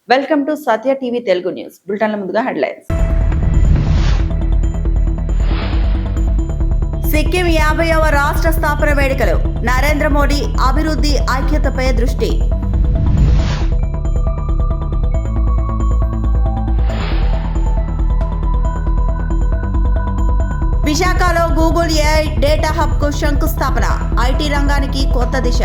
Welcome to Satya TV Telugu news బులెటిన్ల ముందుగా headlines. Sikkim 50వ రాష్ట్ర స్థాపన వేడుకలు. నరేంద్ర మోడీ అభివృద్ధి ఐక్యతపై దృష్టి. విశాఖలో గూగుల్ ఏఐ డేటా హబ్ కు శంకుస్థాపన. ఐటీ రంగానికి కొత్త దిశ.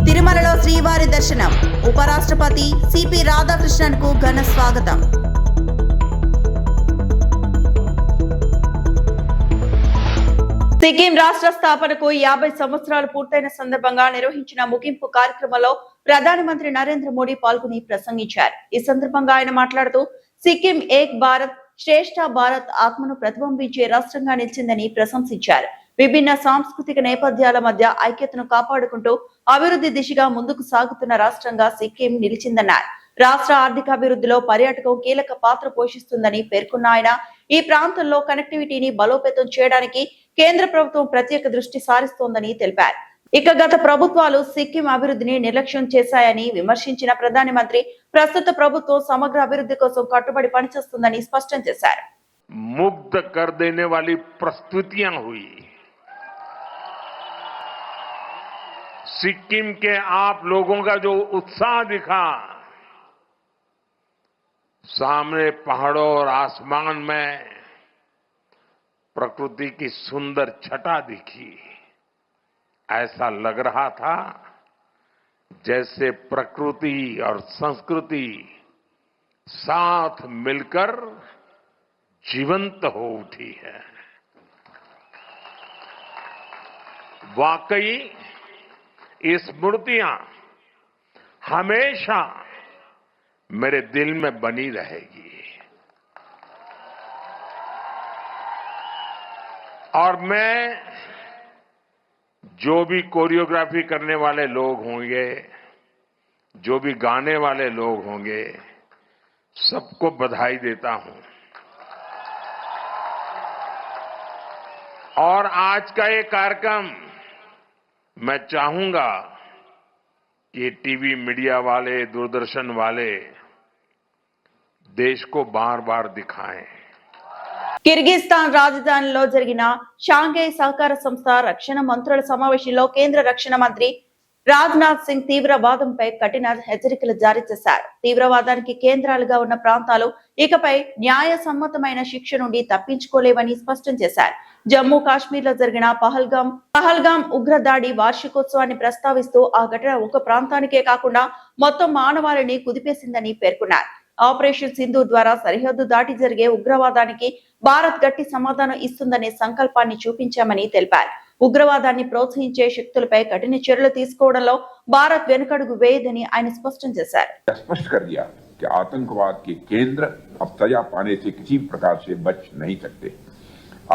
తిరుమలలో శ్రీవారి దర్శనం. ఉపరాష్ట్రపతి సిపి రాధాకృష్ణన్ కు ఘన స్వాగతం. సిక్కిం రాష్ట్ర స్థాపనకు 50 సంవత్సరాలు పూర్తయిన సందర్భంగా నిర్వహించిన ముగింపు కార్యక్రమంలో ప్రధానమంత్రి నరేంద్ర మోడీ పాల్గొని ప్రసంగించారు. ఈ సందర్భంగా ఆయన మాట్లాడుతూ సిక్కిం ఏక్ భారత్ శ్రేష్ఠ భారత్ ఆత్మను ప్రతిబింబించే రాష్ట్రంగా నిలిచిందని ప్రశంసించారు. విభిన్న సాంస్కృతిక నేపథ్యాల మధ్య ఐక్యతను కాపాడుకుంటూ అభివృద్ధి దిశగా ముందుకు సాగుతున్న రాష్ట్రంగా సిక్కిం నిలిచిందన్నారు. రాష్ట్ర ఆర్థికాభివృద్ధిలో పర్యాటకం కీలక పాత్ర పోషిస్తుందని పేర్కొన్న ఆయన ఈ ప్రాంతంలో కనెక్టివిటీని బలోపేతం చేయడానికి కేంద్ర ప్రభుత్వం ప్రత్యేక దృష్టి సారిస్తోందని తెలిపారు. ఇక గత ప్రభుత్వాలు సిక్కిం అభివృద్ధిని నిర్లక్ష్యం చేశాయని విమర్శించిన ప్రధానమంత్రి ప్రస్తుత ప్రభుత్వం సమగ్ర అభివృద్ధి కోసం కట్టుబడి పనిచేస్తుందని స్పష్టం చేశారు. मुग्ध कर देने वाली प्रस्तुतियां हुई। सिक्किम के आप लोगों का जो उत्साह दिखा, सामने पहाड़ों और आसमान में प्रकृति की सुंदर छटा दिखी। ऐसा लग रहा था जैसे प्रकृति और संस्कृति साथ मिलकर जीवंत हो उठी है। वाकई ये स्मृतियां हमेशा मेरे दिल में बनी रहेगी और मैं जो भी कोरियोग्राफी करने वाले लोग होंगे, जो भी गाने वाले लोग होंगे, सबको बधाई देता हूं। और आज का ये कार्यक्रम मैं चाहूंगा कि टीवी मीडिया वाले, दूरदर्शन वाले देश को बार बार दिखाएं। కిర్గిస్తాన్ రాజధానిలో జరిగిన షాంఘై సహకార సంస్థ రక్షణ మంత్రుల సమావేశంలో కేంద్ర రక్షణ మంత్రి రాజ్నాథ్ సింగ్ తీవ్రవాదంపై కఠిన హెచ్చరికలు జారీ చేశారు. తీవ్రవాదానికి కేంద్రాలుగా ఉన్న ప్రాంతాలు ఇకపై న్యాయ సమ్మతమైన శిక్ష నుండి తప్పించుకోలేవని స్పష్టం చేశారు. జమ్మూ కాశ్మీర్ లో జరిగిన పహల్గాం ఉగ్రదాడి వార్షికోత్సవాన్ని ప్రస్తావిస్తూ ఆ ఘటన ఒక ప్రాంతానికే కాకుండా మొత్తం మానవాళిని కుదిపేసిందని పేర్కొన్నారు. ఆపరేషన్ సింధూర్ ద్వారా సరిహద్దు దాటి జరిగే ఉగ్రవాదానికి భారత్ గట్టి సమాధానం ఇస్తుందనే సంకల్పాన్ని చూపించామని తెలిపారు. ఉగ్రవాదాన్ని ప్రోత్సహించే శక్తులపై కఠిన చర్యలు తీసుకోవడంలో భారత్ వెనుకడుగు వేయదని ఆయన స్పష్టం చేశారు. आतंकवाद के केंद्र अब सजा पाने से किसी प्रकार से बच नहीं सकते।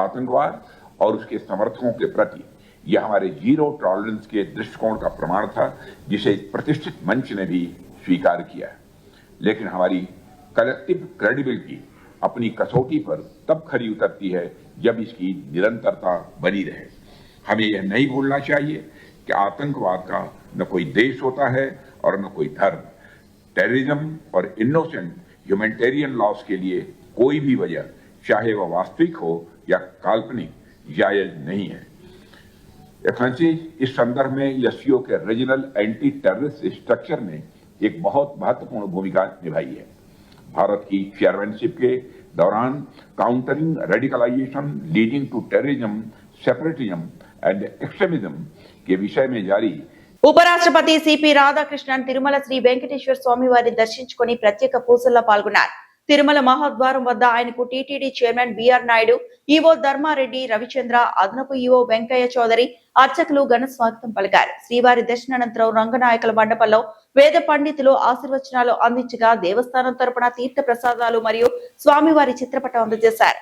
आतंकवाद और उसके समर्थकों के प्रति यह हमारे जीरो टॉलरेंस के दृष्टिकोण का प्रमाण था, जिसे प्रतिष्ठित मंच ने भी स्वीकार किया। लेकिन हमारी कलेक्टिव क्रेडिबिलिटी अपनी कसौटी पर तब खरी उतरती है जब इसकी निरंतरता बनी रहे। हमें यह नहीं भूलना चाहिए कि आतंकवाद का न कोई देश होता है और न कोई धर्म। टेररिज्म और इनोसेंट ह्यूमैनिटेरियन लॉस के लिए कोई भी वजह, चाहे वह वास्तविक हो या काल्पनिक, जायज नहीं है। इस संदर्भ में एससीओ के रीजनल एंटी टेररिस्ट स्ट्रक्चर ने एक बहुत महत्वपूर्ण भूमिका निभाई है। भारत की चेयरमैनशिप के दौरान countering radicalisation leading to terrorism, separatism and extremism के विषय में जारी ఉపరాష్ట్రపతి సిపి రాధాకృష్ణన్ తిరుమల శ్రీ వెంకటేశ్వర స్వామి వారిని దర్శించుకుని ప్రత్యేక పూజల్లో పాల్గొన్నారు. తిరుమల మహాద్వారం వద్ద ఆయనకు TTD chairman BR Naidu, EO Dharma Reddy Ravichandra, అదనపు ఈవో వెంకయ్య చౌదరి, అర్చకులు ఘన స్వాగతం పలికారు. శ్రీవారి దర్శనానంతరం రంగనాయకుల మండపంలో వేద పండితులు ఆశీర్వచనాలు అందించగా దేవస్థానం తరపున తీర్థ ప్రసాదాలు మరియు స్వామివారి చిత్రపటం అందజేశారు.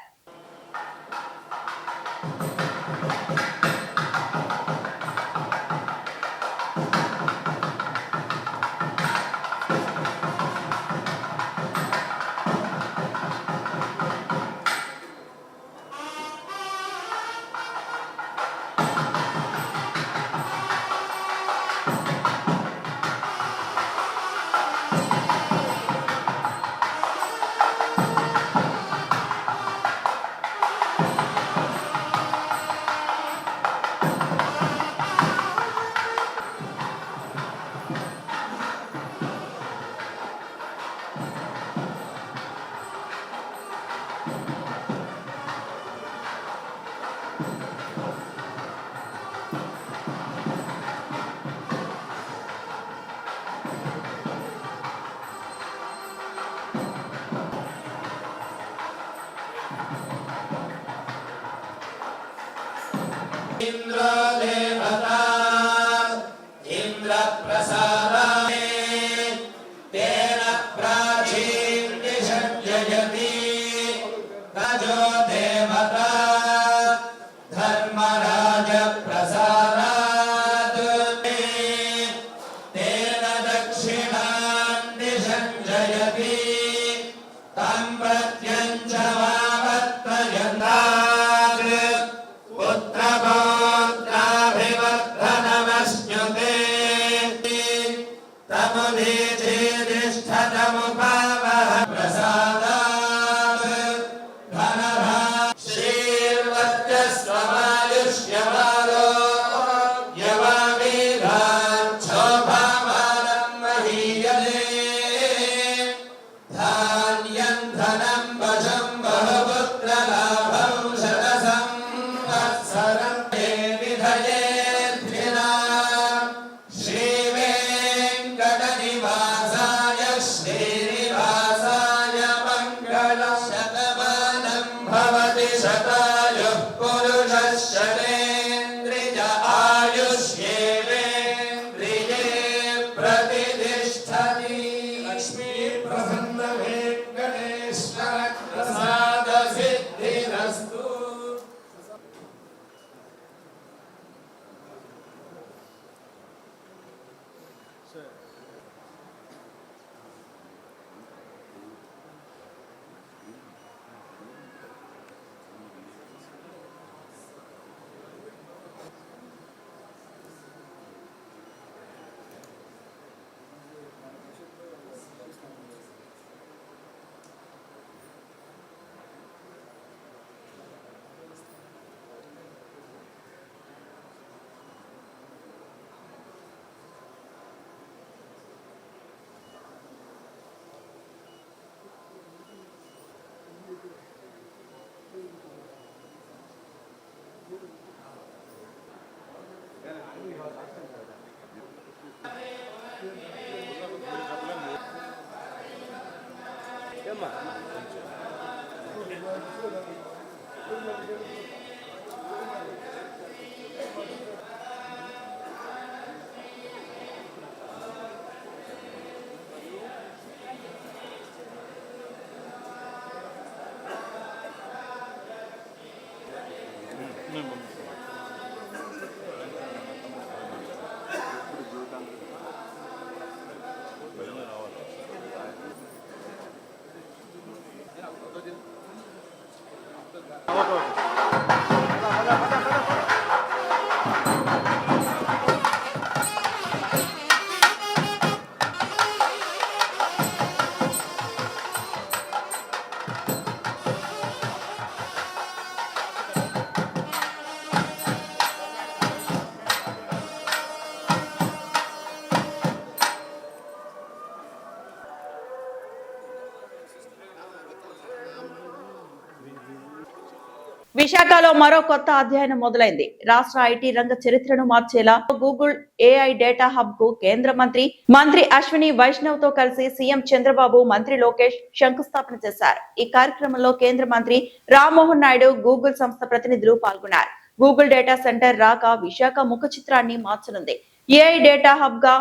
విశాఖలో మరో కొత్త అధ్యయనం మొదలైంది. రాష్ట్ర ఐటీ రంగ చరిత్రను మార్చేలా గూగుల్ ఏఐ డేటా హబ్ కు కేంద్ర మంత్రి అశ్విని వైష్ణవ్ తో కలిసి సీఎం చంద్రబాబు, మంత్రి లోకేష్ శంకుస్థాపన చేశారు. ఈ కార్యక్రమంలో కేంద్ర మంత్రి రామ్మోహన్ నాయుడు, గూగుల్ సంస్థ ప్రతినిధులు పాల్గొన్నారు. గూగుల్ డేటా సెంటర్ రాక విశాఖ ముఖ చిత్రాన్ని మార్చనుంది. ఏఐ డేటా హబ్ గా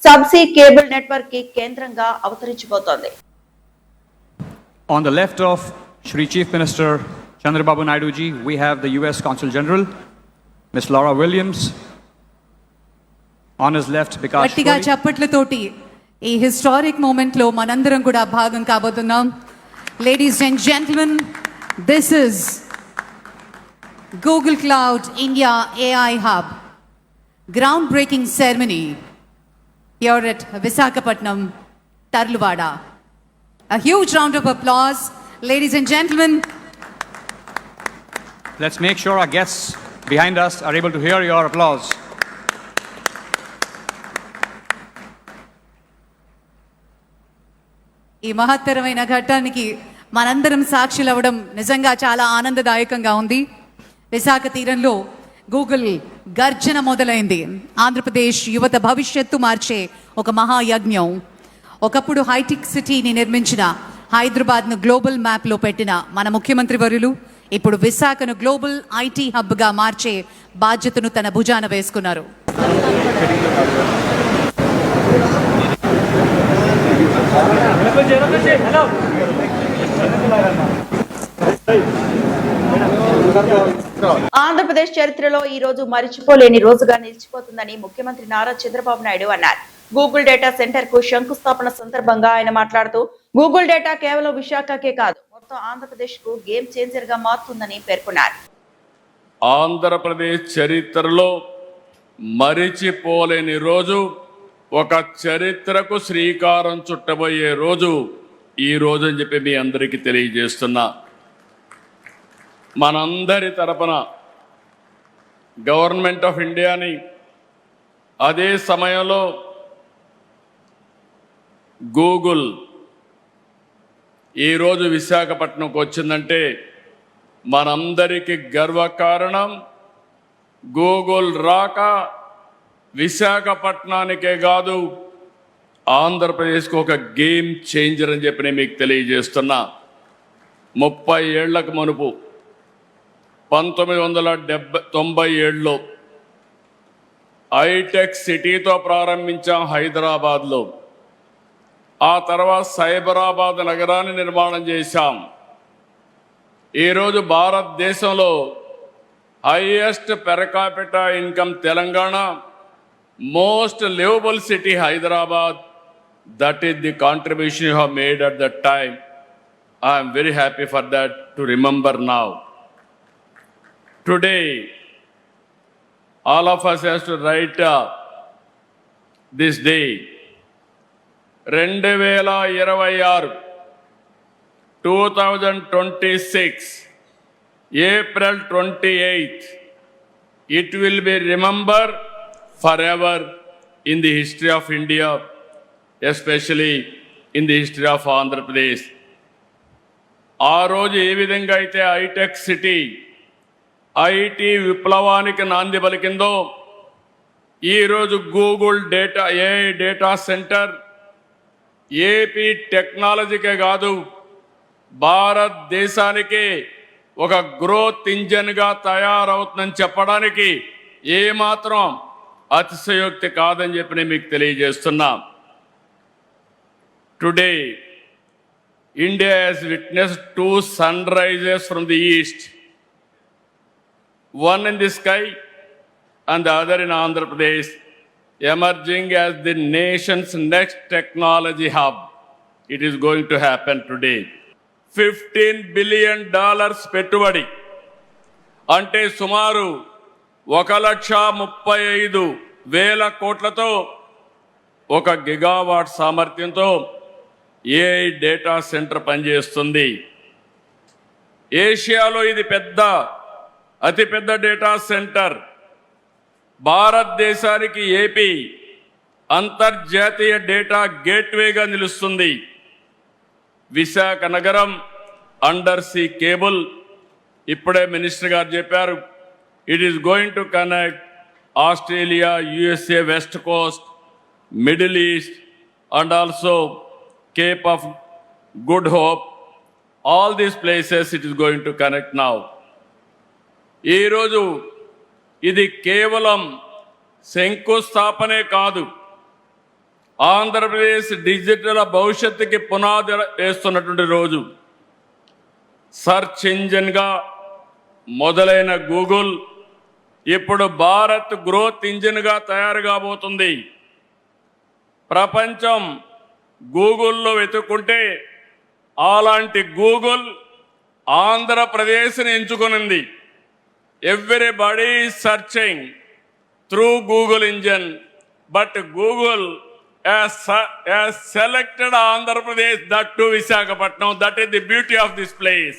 సబ్సీ కేబుల్ నెట్వర్క్ కి కేంద్రంగా అవతరించబోతోంది. On the left of Shri Chief Minister Chandrababu Naidu ji, we have the US Consul General, Ms. Laura Williams. On his left, Bikash గట్టిగా Kori. చప్పట్లతోటి ఈ historic moment లో మనందరం కూడా భాగం కాబోతున్నాం. Ladies and gentlemen, this is Google Cloud India AI Hub ground breaking ceremony here at Visakhapatnam, Tarluvada. A huge round of applause, ladies and gentlemen. Let's make sure our guests behind us are able to hear your applause. ఈ మహత్తరమైన ఘట్టానికి మనందరం సాక్షులు అవ్వడం నిజంగా చాలా ఆనందదాయకంగా ఉంది. విశాఖ తీరంలో గూగుల్ గర్జన మొదలైంది. ఆంధ్రప్రదేశ్ యువత భవిష్యత్తు మార్చే ఒక మహాయజ్ఞం. ఒకప్పుడు హైటెక్ సిటీని నిర్మించిన, హైదరాబాద్ను గ్లోబల్ మ్యాప్లో పెట్టిన మన ముఖ్యమంత్రి వర్యులు, ఇప్పుడు విశాఖను గ్లోబల్ ఐటీ హబ్గా మార్చే బాధ్యతను తన భుజాన వేసుకున్నారు. ఆంధ్రప్రదేశ్ చరిత్రలో ఈ రోజు మరిచిపోలేని రోజుగా నిలిచిపోతుందని ముఖ్యమంత్రి నారా చంద్రబాబు నాయుడు అన్నారు. గూగుల్ డేటా సెంటర్ కు శంకుస్థాపన సందర్భంగా ఆయన మాట్లాడుతూ గూగుల్ డేటా కేవలం విశాఖకే కాదు మొత్తం ఆంధ్రప్రదేశ్ కు గేమ్ చేంజర్ గా మారుతుందని పేర్కొన్నారు. ఆంధ్రప్రదేశ్ చరిత్రలో మరిచిపోలేని రోజు, ఒక చరిత్రకు శ్రీకారం చుట్టబోయే రోజు ఈ రోజు అని చెప్పి మీ అందరికీ తెలియజేస్తున్నా. మనందరి తరపున గవర్నమెంట్ ఆఫ్ ఇండియాని, అదే సమయంలో గూగుల్ ఈరోజు విశాఖపట్నంకు వచ్చిందంటే మనందరికీ గర్వకారణం. గూగుల్ రాక విశాఖపట్నానికే కాదు ఆంధ్రప్రదేశ్కు ఒక గేమ్ చేంజర్ అని చెప్పి నేను మీకు తెలియజేస్తున్నా. 30 ఏళ్లకు మునుపు 1997లో హైటెక్ సిటీతో ప్రారంభించాం హైదరాబాద్లో. ఆ తర్వాత సైబరాబాద్ నగరాన్ని నిర్మాణం చేశాం. ఈరోజు భారతదేశంలో highest per capita income Telangana, most liveable city Hyderabad. That is the contribution you have made at that time. I'm very happy for that to remember now. Today, all of us has to write this day. 2026, 2026, April 28th, it will be remembered forever in the history of India, especially in the history of Andhra Pradesh. ఆ రోజు ఏ విధంగా అయితే hitech city IT విప్లవానికి నాంది పలికిందో, ఈరోజు Google AI data centre AP టెక్నాలజీకే కాదు భారతదేశానికి ఒక గ్రోత్ ఇంజన్గా తయారవుతుందని చెప్పడానికి ఏమాత్రం అతిశయోక్తి కాదని చెప్పి నేను మీకు తెలియజేస్తున్నా. Today India has witnessed 2 sunrises from the east. One in the sky and the other in Andhra Pradesh, emerging as the nation's next technology hub. It is going to happen today. $15 billion పెట్టుబడి అంటే సుమారు 1,35,000 కోట్లతో 1 gigawatt సామర్థ్యంతో AI data centre పనిచేస్తుంది. ఏషియాలో ఇది అతిపెద్ద data centre. భారతదేశానికి AP అంతర్జాతీయ డేటా గేట్వేగా నిలుస్తుంది. విశాఖ నగరం అండర్ సీ కేబుల్, ఇప్పుడే మినిస్టర్ గారు చెప్పారు, it is going to connect Australia, USA west Coast, middle east and also Cape of good hope. All these places it is going to connect now. ఈరోజు ఇది కేవలం శంకుస్థాపనే కాదు, Andhra Pradesh digital భవిష్యత్తుకి పునాది వేస్తున్నటువంటి రోజు. సర్చ్ ఇంజిన్గా మొదలైన గూగుల్ ఇప్పుడు భారత్ గ్రోత్ ఇంజిన్గా తయారు కాబోతుంది. ప్రపంచం గూగుల్లో వెతుక్కుంటే అలాంటి గూగుల్ ఆంధ్రప్రదేశ్ని ఎంచుకునింది. Everybody is searching through Google engine, but Google has selected Andhra Pradesh, that too Visakhapatnam. That is the beauty of this place.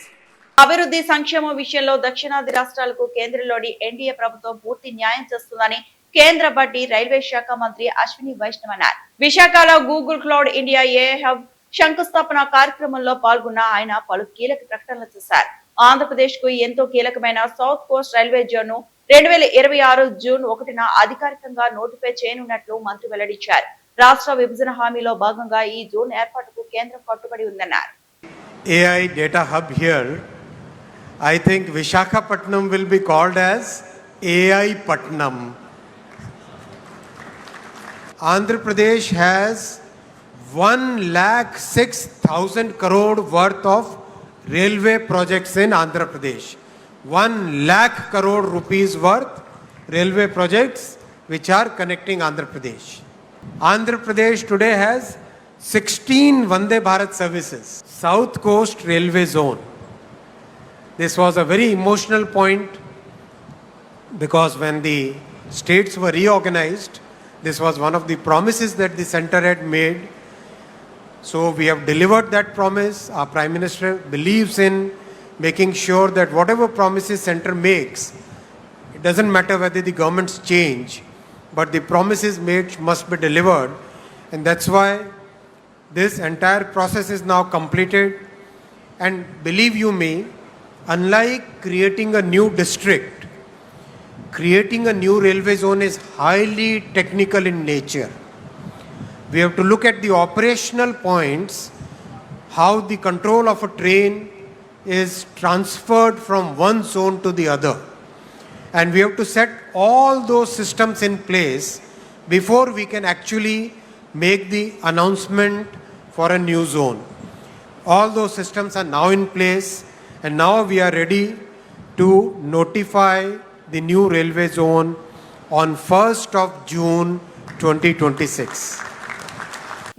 అభివృద్ధి సంక్షేమ విషయంలో దక్షిణాది రాష్ట్రాలకు కేంద్రంలోని ఎన్డీఏ ప్రభుత్వం పూర్తి న్యాయం చేస్తుందని కేంద్ర బడ్డీ రైల్వే శాఖ మంత్రి అశ్విని వైష్ణవ్ అన్నారు. విశాఖలో Google cloud India AI hub శంకుస్థాపన కార్యక్రమంలో పాల్గొన్న ఆయన పలు కీలక ప్రకటనలు చేశారు. ఆంధ్రప్రదేశ్ కు ఎంతో కీలకమైన south coast railway zone 2026 June 1న అధికారికంగా నోటిఫై చేయనున్నట్లు మంత్రి వెల్లడించారు. రాష్ట్ర విభజన హామీలో భాగంగా ఈ జోన్ ఏర్పాటుకు కేంద్రం కట్టుబడి ఉందన్నారు. AI data hub here I think Visakhapatnam will be called as AI Patnam. Andhra Pradesh has 1,06,000 crore worth of railway projects in Andhra Pradesh. 1,00,000 crore rupees worth railway projects which are connecting Andhra Pradesh. Andhra Pradesh today has 16 Vande Bharat services, South Coast Railway Zone. This was a very emotional point because when the states were reorganized, this was one of the promises that the center had made. So we have delivered that promise. Our Prime Minister believes in making sure that whatever promises center makes, it doesn't matter whether the governments change, but the promises made must be delivered. And that's why this entire process is now completed. And believe you me, unlike creating a new district, creating a new railway zone is highly technical in nature. We have to look at the operational points, how the control of a train is transferred from one zone to the other. And we have to set all those systems in place before we can actually make the announcement for a new zone. All those systems are now in place, and now we are ready to notify the new railway zone on 1st of June 2026.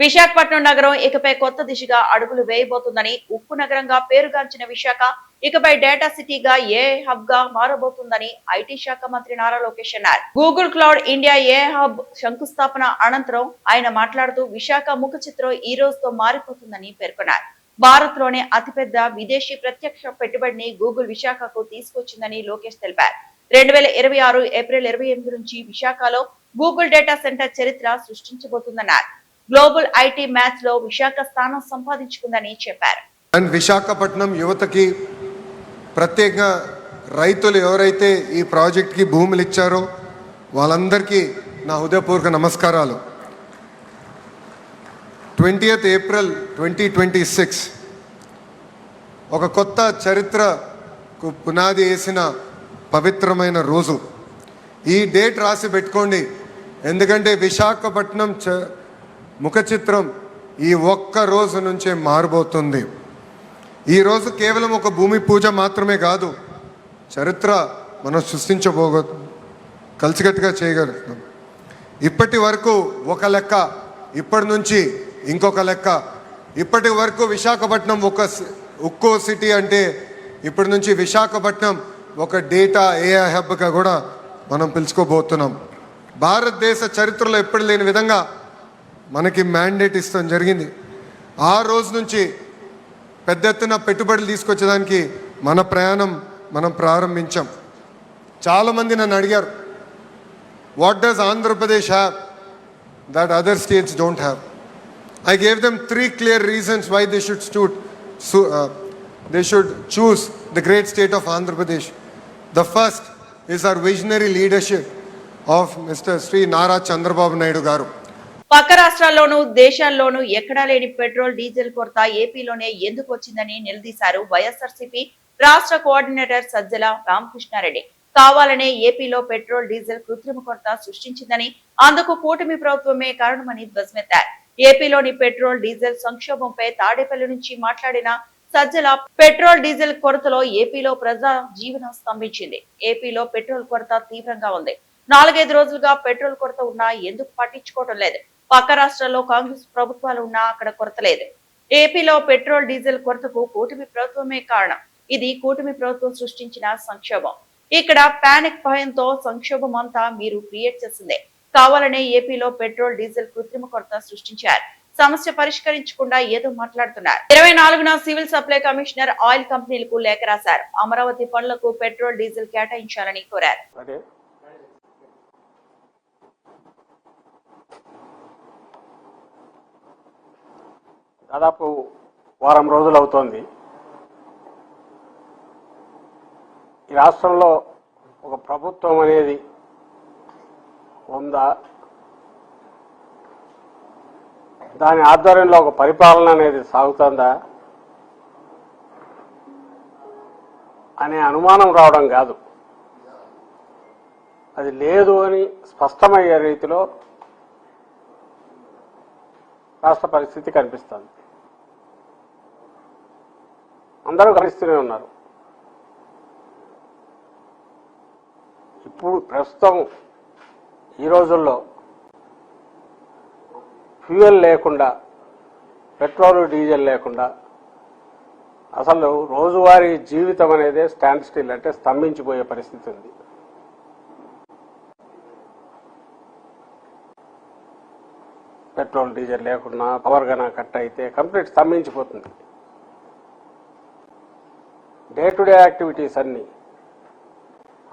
Visakhapatnam నగరం ఇకపై కొత్త దిశగా అడుగులు వేయబోతుందని, ఉక్కు నగరంగా పేరుగాంచిన విశాఖ ఇకపై data సిటీగా ఏఐ హబ్ గా మారబోతుందని ఐటీ శాఖ మంత్రి నారా లోకేష్ అన్నారు. Google cloud India AI hub శంకుస్థాపన అనంతరం ఆయన మాట్లాడుతూ విశాఖ ముఖ చిత్రం ఈ రోజుతో మారిపోతుందని పేర్కొన్నారు. భారత్ లోనే అతిపెద్ద విదేశీ ప్రత్యక్ష పెట్టుబడిని గూగుల్ విశాఖకు తీసుకొచ్చిందని లోకేష్ తెలిపారు. 2026 ఏప్రిల్ 28 నుంచి విశాఖలో గూగుల్ డేటా సెంటర్ చరిత్ర సృష్టించబోతుందన్నారు. గ్లోబల్ ఐటీ మ్యాచ్ లో విశాఖ స్థానం సంపాదించుకుందని చెప్పారు. అండ్ విశాఖపట్నం యువతకి ప్రత్యేకంగా రైతులు ఎవరైతే ఈ ప్రాజెక్ట్కి భూములు ఇచ్చారో వాళ్ళందరికీ నా హృదయపూర్వక నమస్కారాలు. 20th ఏప్రిల్ 2026 ఒక కొత్త చరిత్రకు పునాది వేసిన పవిత్రమైన రోజు. ఈ డేట్ రాసి పెట్టుకోండి, ఎందుకంటే విశాఖపట్నం ముఖ చిత్రం ఈ ఒక్క రోజు నుంచే మారబోతుంది. ఈరోజు కేవలం ఒక భూమి పూజ మాత్రమే కాదు, చరిత్ర మనం కలిసికట్టుగా చేయగలుగుతాం. ఇప్పటి వరకు ఒక లెక్క, ఇప్పటి నుంచి ఇంకొక లెక్క. ఇప్పటి వరకు విశాఖపట్నం ఒక ఉక్కో సిటీ అంటే ఇప్పటి నుంచి విశాఖపట్నం ఒక డేటా ఏఐ హబ్గా కూడా మనం పిలుచుకోబోతున్నాం. భారతదేశ చరిత్రలో ఎప్పుడు లేని విధంగా మనకి మ్యాండేట్ ఇస్తాం జరిగింది. ఆ రోజు నుంచి పెద్ద ఎత్తున పెట్టుబడులు తీసుకొచ్చేదానికి మన ప్రయాణం మనం ప్రారంభించాం. చాలామంది నన్ను అడిగారు, what does Andhra Pradesh have that other states don't have? I gave them 3 clear reasons why they should choose the great state of Andhra Pradesh. The first is our visionary leadership of Mr. Sri Nara Chandrababu Naidu garu. పక్క రాష్ట్రాల్లోనూ దేశాల్లోనూ ఎక్కడా లేని petrol diesel కొరత ఏపీలోనే ఎందుకు వచ్చిందని నిలదీశారు వైఎస్ఆర్సీపీ రాష్ట్ర కోఆర్డినేటర్ సజ్జల రామకృష్ణారెడ్డి. కావాలనే ఏపీలో పెట్రోల్ డీజిల్ కృత్రిమ కొరత సృష్టించిందని, అందుకు కూటమి ప్రభుత్వమే కారణమని ధ్వజమెత్తారు. ఏపీలోని పెట్రోల్ డీజిల్ సంక్షోభంపై తాడేపల్లి నుంచి మాట్లాడిన సజ్జల, పెట్రోల్ డీజిల్ కొరతలో ఏపీలో ప్రజా జీవనం స్తంభించింది. ఏపీలో పెట్రోల్ కొరత తీవ్రంగా ఉంది. 4-5 రోజులుగా పెట్రోల్ కొరత ఉన్నా ఎందుకు పట్టించుకోవడం లేదు? పక్క రాష్ట్రాల్లో కాంగ్రెస్ ప్రభుత్వాలు ఉన్నా అక్కడ కొరత లేదు. ఏపీలో పెట్రోల్ డీజిల్ కొరతకు కూటమి ప్రభుత్వమే కారణం. ఇది కూటమి ప్రభుత్వం సృష్టించిన సంక్షోభం. ఇక్కడ పానిక్ భయంతో సంక్షోభం అంతా మీరు క్రియేట్ చేసిందే. కావాలనే ఏపీలో పెట్రోల్ డీజిల్ కృత్రిమ కొరత సృష్టించారు. సమస్య పరిష్కరించకుండా ఏదో మాట్లాడుతున్నారు. 24న సివిల్ సప్లై కమిషనర్ ఆయిల్ కంపెనీలకు లేఖ రాశారు. అమరావతి పనులకు పెట్రోల్ డీజిల్ కేటాయించాలని కోరారు. దాదాపు వారం రోజులు అవుతోంది. ఈ రాష్ట్రంలో ఒక ప్రభుత్వం అనేది ఉందా, దాని ఆధ్వర్యంలో ఒక పరిపాలన అనేది సాగుతుందా అనే అనుమానం రావడం కాదు, అది లేదు అని స్పష్టమయ్యే రీతిలో రాష్ట్ర పరిస్థితి కనిపిస్తుంది. అందరూ గమనిస్తూనే ఉన్నారు. ఇప్పుడు ప్రస్తుతం ఈ రోజుల్లో ఫ్యూయల్ లేకుండా, పెట్రోల్ డీజిల్ లేకుండా అసలు రోజువారీ జీవితం అనేది స్టాండ్ స్టిల్, అంటే స్తంభించిపోయే పరిస్థితి ఉంది. పెట్రోల్ డీజిల్ లేకుండా పవర్ గన కట్ అయితే కంప్లీట్ స్తంభించిపోతుంది. డే టు డే యాక్టివిటీస్ అన్నీ,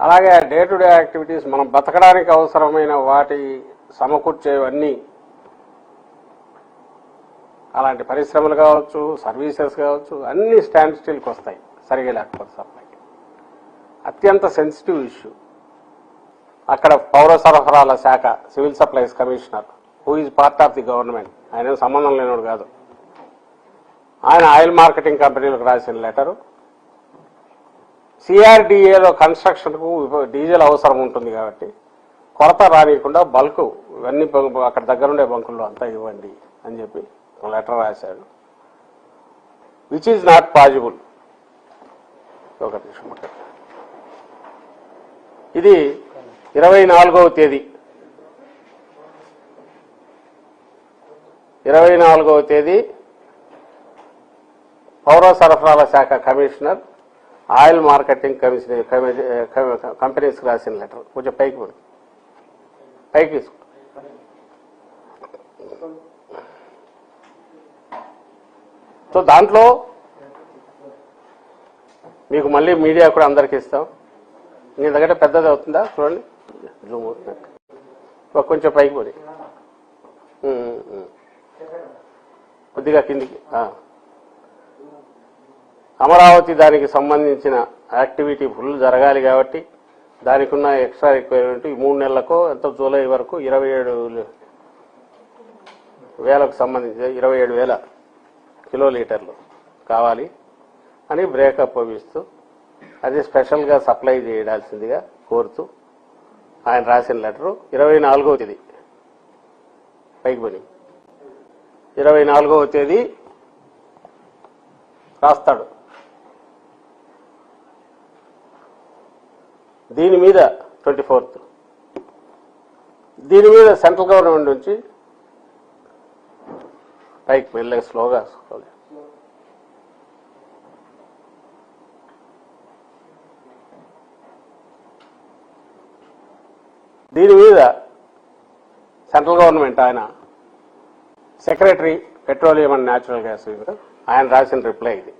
అలాగే డే టు డే యాక్టివిటీస్ మనం బతకడానికి అవసరమైన వాటి సమకూర్చేవన్నీ, అలాంటి పరిశ్రమలు కావచ్చు, సర్వీసెస్ కావచ్చు, అన్నీ స్టాండ్ స్టిల్కి వస్తాయి సరిగా లేకపోతే సప్లైకి. అత్యంత సెన్సిటివ్ ఇష్యూ. అక్కడ పౌర సరఫరాల శాఖ civil supplies commissioner, who is part of the government, ఆయన సంబంధం లేనివాడు కాదు, ఆయన ఆయిల్ మార్కెటింగ్ కంపెనీలకు రాసిన లెటరు, సిఆర్డిఏలో కన్స్ట్రక్షన్కు డీజిల్ అవసరం ఉంటుంది కాబట్టి కొరత రానియకుండా బల్క్ ఇవన్నీ అక్కడ దగ్గరుండే బంకుల్లో అంతా ఇవ్వండి అని చెప్పి లెటర్ రాశాడు. Which is not possible. ఒక నిమిషం, ఇది 24వ తేదీ 24వ తేదీ పౌర సరఫరాల శాఖ కమిషనర్ ఆయిల్ మార్కెటింగ్ కంపెనీస్కి రాసిన లెటర్. కొంచెం పైకి తీసుకో. సో దాంట్లో మీకు మళ్ళీ మీడియా కూడా అందరికీ ఇస్తాం. మీ దగ్గర పెద్దది అవుతుందా చూడండి, జూమ్ అవుతుంది, కొంచెం పైకి పోయి కొద్దిగా కిందికి. అమరావతి దానికి సంబంధించిన యాక్టివిటీ ఫుల్ జరగాలి కాబట్టి దానికి ఉన్న ఎక్స్ట్రా రిక్వైర్మెంట్ ఈ 3 నెలలకు ఎంతో జూలై వరకు 27,000కు సంబంధించి 27,000 కిలోలీటర్లు కావాలి అని బ్రేకప్ ఇస్తూ అది స్పెషల్గా సప్లై చేయాల్సిందిగా కోరుతూ ఆయన రాసిన లెటరు 24వ తేదీ పైకి పోయి 24వ తేదీ రాస్తాడు. దీని మీద 24th దీని మీద సెంట్రల్ గవర్నమెంట్ నుంచి పైకి వెళ్ళే స్లోగా దీని మీద సెంట్రల్ గవర్నమెంట్ ఆయన secretary petroleum and natural gas ఆయన రాసిన రిప్లై ఇది.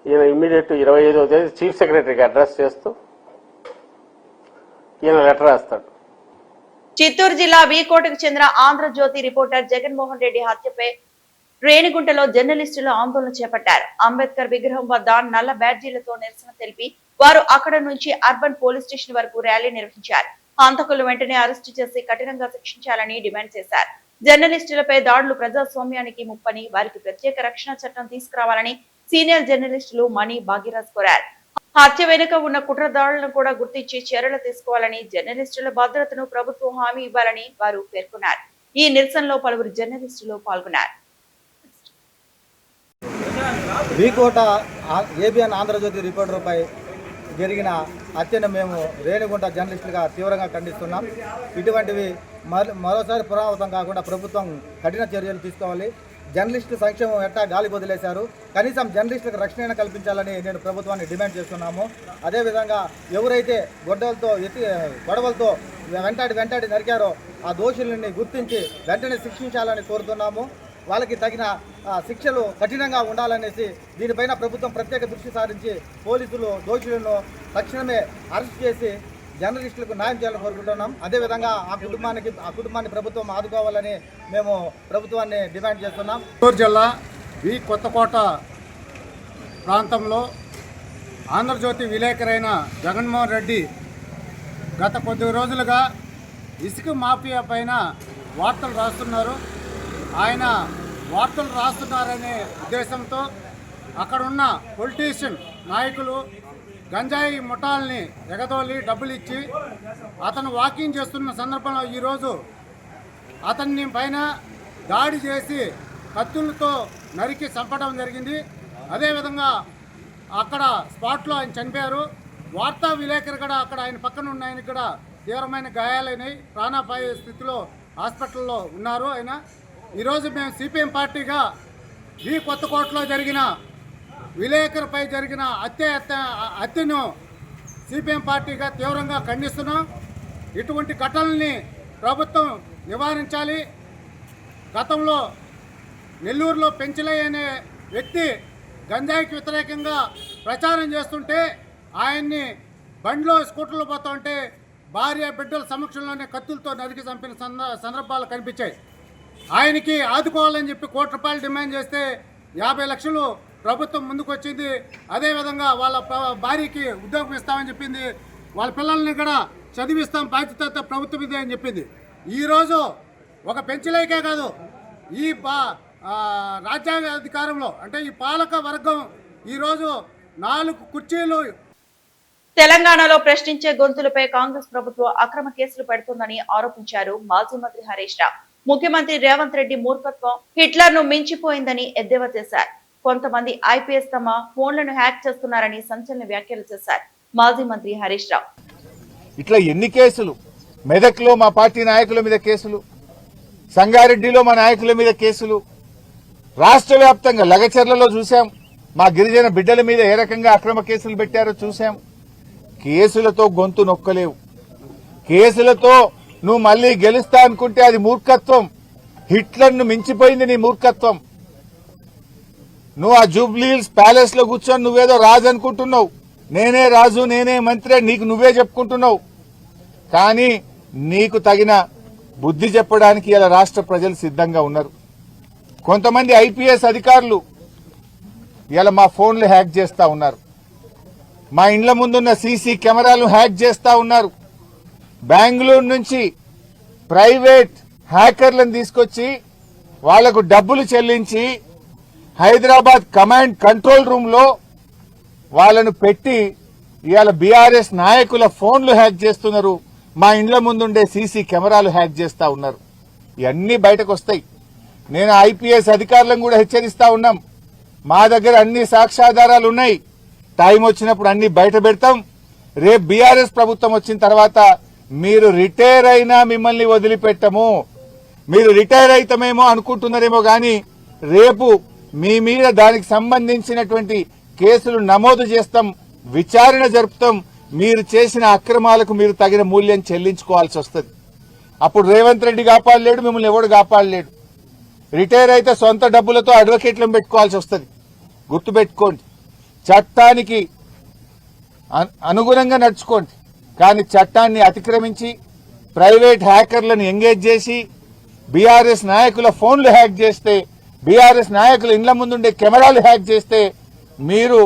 ఈయన ఇమ్మీడియట్ 25వ తేదీ చీఫ్ సెక్రటరీకి అడ్రస్ చేస్తూ ఈయన లెటర్ రాస్తాడు. చిత్తూరు జిల్లా వీకోటకు చెందిన ఆంధ్రజ్యోతి రిపోర్టర్ జగన్మోహన్ రెడ్డి హత్యపై రేణిగుంటలో జర్నలిస్టులు ఆందోళన చేపట్టారు. అంబేద్కర్ విగ్రహం వద్ద నల్ల బ్యాడ్జీలతో నిరసన తెలిపి వారు అక్కడ నుంచి అర్బన్ పోలీస్ స్టేషన్ వరకు ర్యాలీ నిర్వహించారు. హంతకులు వెంటనే అరెస్టు చేసి కఠినంగా శిక్షించాలని డిమాండ్ చేశారు. జర్నలిస్టులపై దాడులు ప్రజాస్వామ్యానికి ముప్పని, వారికి ప్రత్యేక రక్షణ చట్టం తీసుకురావాలని సీనియర్ జర్నలిస్టులు మణి భాగ్యరాజ్ కోరారు. హత్య వెనుక ఉన్న కుట్రదారులను కూడా గుర్తించి చర్యలు తీసుకోవాలని, జర్నలిస్టుల భద్రతను ప్రభుత్వం హామీ ఇవ్వాలని వారు పేర్కొన్నారు. ఈ నిరసనలో పలువురు జర్నలిస్టులు పాల్గొన్నారు. వీకోట ఏబిఎన్ ఆంధ్రజ్యోతి రిపోర్టర్పై జరిగిన హత్యను మేము రేణిగుంట జర్నలిస్టులుగా తీవ్రంగా ఖండిస్తున్నాం. ఇటువంటివి మరోసారి పునరావృతం కాకుండా ప్రభుత్వం కఠిన చర్యలు తీసుకోవాలి. జర్నలిస్టు సంక్షేమం ఎట్టా గాలి వదిలేశారు, కనీసం జర్నలిస్టులకు రక్షణ కల్పించాలని నేను ప్రభుత్వాన్ని డిమాండ్ చేస్తున్నాము. అదేవిధంగా ఎవరైతే గొడవలతో వెంటాడి నరికారో ఆ దోషులని గుర్తించి వెంటనే శిక్షించాలని కోరుతున్నాము. వాళ్ళకి తగిన శిక్షలు కఠినంగా ఉండాలనేసి దీనిపైన ప్రభుత్వం ప్రత్యేక దృష్టి సారించి పోలీసులు దోషులను తక్షణమే అరెస్ట్ చేసి జర్నలిస్టులకు న్యాయం చేయాలని కోరుకుంటున్నాం. అదేవిధంగా ఆ కుటుంబాన్ని ప్రభుత్వం ఆదుకోవాలని మేము ప్రభుత్వాన్ని డిమాండ్ చేస్తున్నాం. చిత్తూరు జిల్లా వి కొత్తకోట ప్రాంతంలో ఆంధ్రజ్యోతి విలేకరైన జగన్మోహన్ రెడ్డి గత కొద్ది రోజులుగా ఇసుక మాఫియా పైన వార్తలు రాస్తున్నారు. ఆయన వార్తలు రాస్తున్నారనే ఉద్దేశంతో అక్కడున్న పొలిటీషియన్ నాయకులు గంజాయి ముఠాల్ని ఎగదోలి డబ్బులు ఇచ్చి అతను వాకింగ్ చేస్తున్న సందర్భంలో ఈరోజు అతన్ని పైన దాడి చేసి కత్తులతో నరికి చంపడం జరిగింది. అదేవిధంగా అక్కడ స్పాట్లో ఆయన చనిపోయారు. వార్తా విలేకరు కూడా అక్కడ ఆయన పక్కన ఉన్న ఆయన కూడా తీవ్రమైన గాయాలైనవి, ప్రాణాపాయ స్థితిలో హాస్పిటల్లో ఉన్నారు. ఆయన ఈరోజు మేము సిపిఎం పార్టీగా ఈ కొత్తకోటలో జరిగిన విలేకరుపై జరిగిన హత్యను సిపిఎం పార్టీగా తీవ్రంగా ఖండిస్తున్నాం. ఇటువంటి ఘటనల్ని ప్రభుత్వం నివారించాలి. గతంలో నెల్లూరులో పెంచలయ్య అనే వ్యక్తి గంజాయికి వ్యతిరేకంగా ప్రచారం చేస్తుంటే ఆయన్ని బండిలో స్కూటర్లో పోతుంటే భార్య బిడ్డల సమక్షంలోనే కత్తులతో నరికి చంపిన సందర్భాలు కనిపించాయి. ఆయనకి ఆదుకోవాలని చెప్పి ₹1,00,00,000 డిమాండ్ చేస్తే 50 లక్షలు ప్రభుత్వం ముందుకు వచ్చింది. అదేవిధంగా వాళ్ళ భార్యకి ఉద్యోగం ఇస్తామని చెప్పింది. వాళ్ళ పిల్లల్ని కూడా చదివిస్తాం, బాధ్యత ప్రభుత్వం ఇదే అని చెప్పింది. ఈరోజు ఒక పెంచలేకే కాదు, ఈ రాజ్యాంగ అధికారంలో అంటే ఈ పాలక వర్గం ఈరోజు 4 కుర్చీలు. తెలంగాణలో ప్రశ్నించే గొంతులపై కాంగ్రెస్ ప్రభుత్వం అక్రమ కేసులు పెడుతోందని ఆరోపించారు మాజీ మంత్రి హరీష్ రావు. ముఖ్యమంత్రి రేవంత్ రెడ్డి మూర్ఖత్వం హిట్లర్ ను మించిపోయిందని ఎద్దేవా చేశారు. కొంతమంది ఐపీఎస్ తమ ఫోన్లను హ్యాక్ చేస్తున్నారని సంచలన వ్యాఖ్యలు చేశారు మాజీ మంత్రి హరీష్ రావు. ఇట్లా ఎన్ని కేసులు, మెదక్లో మా పార్టీ నాయకుల మీద కేసులు, సంగారెడ్డిలో మా నాయకుల మీద కేసులు, రాష్ట్ర వ్యాప్తంగా లగచర్లలో చూశాం. మా గిరిజన బిడ్డల మీద ఏ రకంగా అక్రమ కేసులు పెట్టారో చూశాం. కేసులతో గొంతు నొక్కలేవు. కేసులతో నువ్వు మళ్లీ గెలుస్తా అనుకుంటే అది మూర్ఖత్వం. హిట్లర్ను మించిపోయింది నీ మూర్ఖత్వం. నువ్వు ఆ జూబ్లీహిల్స్ ప్యాలెస్ లో కూర్చొని నువ్వేదో రాజు అనుకుంటున్నావు. నేనే రాజు, నేనే మంత్రి, నీకు నువ్వే చెప్పుకుంటున్నావు. కానీ నీకు తగిన బుద్ధి చెప్పడానికి ఇలా రాష్ట్ర ప్రజలు సిద్ధంగా ఉన్నారు. కొంతమంది ఐపీఎస్ అధికారులు ఇలా మా ఫోన్లు హ్యాక్ చేస్తా ఉన్నారు. మా ఇండ్ల ముందున్న సీసీ కెమెరాలు హ్యాక్ చేస్తా ఉన్నారు. బెంగళూరు నుంచి ప్రైవేట్ హ్యాకర్లను తీసుకొచ్చి వాళ్లకు డబ్బులు చెల్లించి హైదరాబాద్ కమాండ్ కంట్రోల్ రూమ్ లో వాళ్లను పెట్టి ఇవాళ బీఆర్ఎస్ నాయకుల ఫోన్లు హ్యాక్ చేస్తున్నారు. మా ఇండ్ల ముందుండే సీసీ కెమెరాలు హ్యాక్ చేస్తా ఉన్నారు. ఇవన్నీ బయటకు వస్తాయి. నేను ఐపీఎస్ అధికారులను కూడా హెచ్చరిస్తా ఉన్నాం. మా దగ్గర అన్ని సాక్ష్యాధారాలు ఉన్నాయి. టైం వచ్చినప్పుడు అన్ని బయట పెడతాం. రేపు బీఆర్ఎస్ ప్రభుత్వం వచ్చిన తర్వాత మీరు రిటైర్ అయినా మిమ్మల్ని వదిలిపెట్టము. మీరు రిటైర్ అయితమేమో అనుకుంటున్నారేమో గాని రేపు మీ మీద దానికి సంబంధించినటువంటి కేసులు నమోదు చేస్తాం, విచారణ జరుపుతాం. మీరు చేసిన అక్రమాలకు మీరు తగిన మూల్యం చెల్లించుకోవాల్సి వస్తుంది. అప్పుడు రేవంత్ రెడ్డి కాపాడలేడు, మిమ్మల్ని ఎవడు కాపాడలేడు. రిటైర్ అయితే సొంత డబ్బులతో అడ్వకేట్లను పెట్టుకోవాల్సి వస్తుంది. గుర్తుపెట్టుకోండి, చట్టానికి అనుగుణంగా నడుచుకోండి. కానీ చట్టాన్ని అతిక్రమించి ప్రైవేట్ హ్యాకర్లను ఎంగేజ్ చేసి బీఆర్ఎస్ నాయకుల ఫోన్లు హ్యాక్ చేస్తే, బీఆర్ఎస్ నాయకుల ఇండ్ల ముందుండే కెమెరాలు హ్యాక్ చేస్తే మీరు